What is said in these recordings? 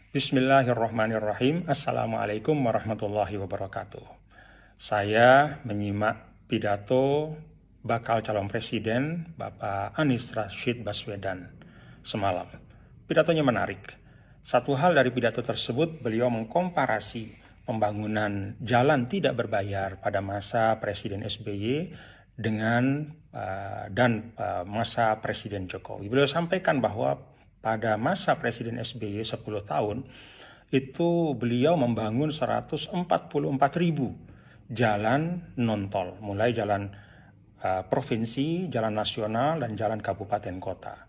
Bismillahirrahmanirrahim. Assalamualaikum warahmatullahi wabarakatuh. Saya menyimak pidato bakal calon presiden Bapak Anies Rashid Baswedan semalam. Pidatonya menarik. Satu hal dari pidato tersebut, beliau mengkomparasi pembangunan jalan tidak berbayar pada masa Presiden SBY dengan masa Presiden Jokowi. Beliau sampaikan bahwa pada masa Presiden SBY 10 tahun, itu beliau membangun 144.000 jalan non-tol, mulai jalan provinsi, jalan nasional, dan jalan kabupaten kota.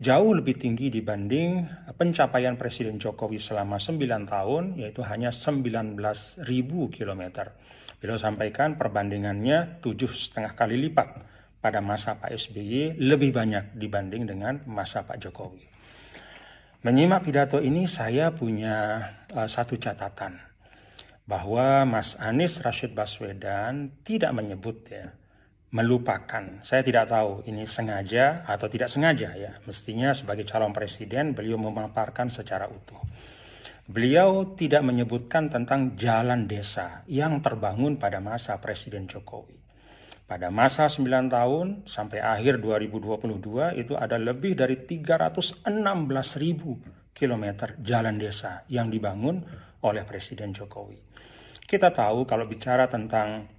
Jauh lebih tinggi dibanding pencapaian Presiden Jokowi selama 9 tahun, yaitu hanya 19.000 kilometer. Beliau sampaikan perbandingannya 7,5 kali lipat pada masa Pak SBY, lebih banyak dibanding dengan masa Pak Jokowi. Menyimak pidato ini saya punya satu catatan, bahwa Mas Anies Rashid Baswedan tidak menyebut melupakan. Saya tidak tahu ini sengaja atau tidak sengaja ya. Mestinya sebagai calon presiden beliau memaparkan secara utuh. Beliau tidak menyebutkan tentang jalan desa yang terbangun pada masa Presiden Jokowi. Pada masa 9 tahun sampai akhir 2022 itu ada lebih dari 316.000 kilometer jalan desa yang dibangun oleh Presiden Jokowi. Kita tahu kalau bicara tentang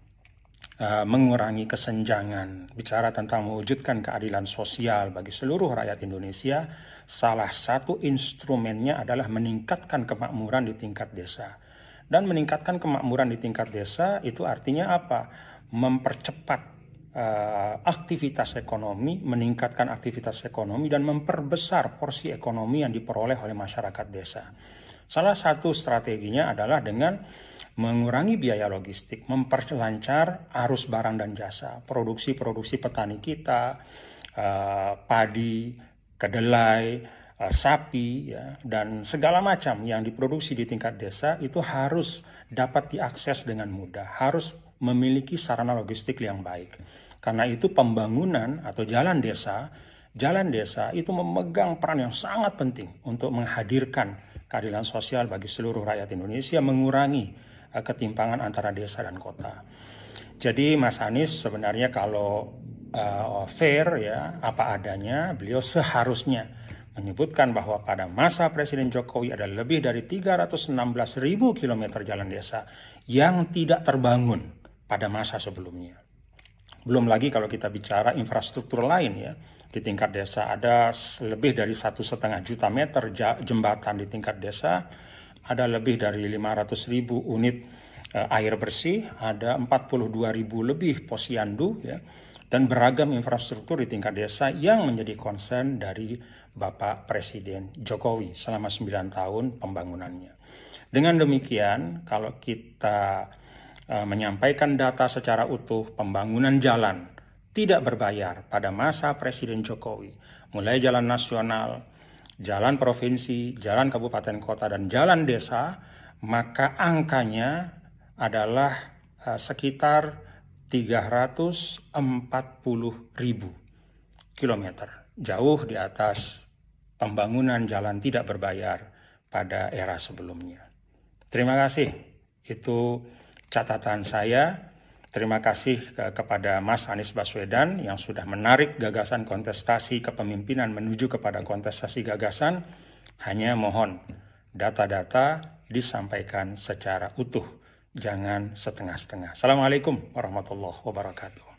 mengurangi kesenjangan, bicara tentang mewujudkan keadilan sosial bagi seluruh rakyat Indonesia, salah satu instrumennya adalah meningkatkan kemakmuran di tingkat desa. Dan meningkatkan kemakmuran di tingkat desa itu artinya apa? Mempercepat aktivitas ekonomi, meningkatkan aktivitas ekonomi, dan memperbesar porsi ekonomi yang diperoleh oleh masyarakat desa. Salah satu strateginya adalah dengan mengurangi biaya logistik, memperlancar arus barang dan jasa, produksi petani kita, padi, kedelai, sapi, dan segala macam yang diproduksi di tingkat desa itu harus dapat diakses dengan mudah, harus memiliki sarana logistik yang baik. Karena itu pembangunan atau jalan desa itu memegang peran yang sangat penting untuk menghadirkan keadilan sosial bagi seluruh rakyat Indonesia, mengurangi ketimpangan antara desa dan kota. Jadi Mas Anies sebenarnya kalau fair apa adanya, beliau seharusnya menyebutkan bahwa pada masa Presiden Jokowi ada lebih dari 316.000 kilometer jalan desa yang tidak terbangun pada masa sebelumnya. Belum lagi kalau kita bicara infrastruktur lain di tingkat desa, ada lebih dari 1,5 juta meter jembatan di tingkat desa, ada lebih dari 500.000 unit air bersih, ada 42.000 lebih posyandu dan beragam infrastruktur di tingkat desa yang menjadi concern dari Bapak Presiden Jokowi selama 9 tahun pembangunannya. Dengan demikian, kalau kita menyampaikan data secara utuh, pembangunan jalan tidak berbayar pada masa Presiden Jokowi, mulai jalan nasional, jalan provinsi, jalan kabupaten kota, dan jalan desa, maka angkanya adalah sekitar 340.000 kilometer, jauh di atas pembangunan jalan tidak berbayar pada era sebelumnya. Terima kasih, itu catatan saya. Terima kasih kepada Mas Anies Baswedan yang sudah menarik gagasan kontestasi kepemimpinan menuju kepada kontestasi gagasan. Hanya mohon data-data disampaikan secara utuh, jangan setengah-setengah. Assalamualaikum warahmatullahi wabarakatuh.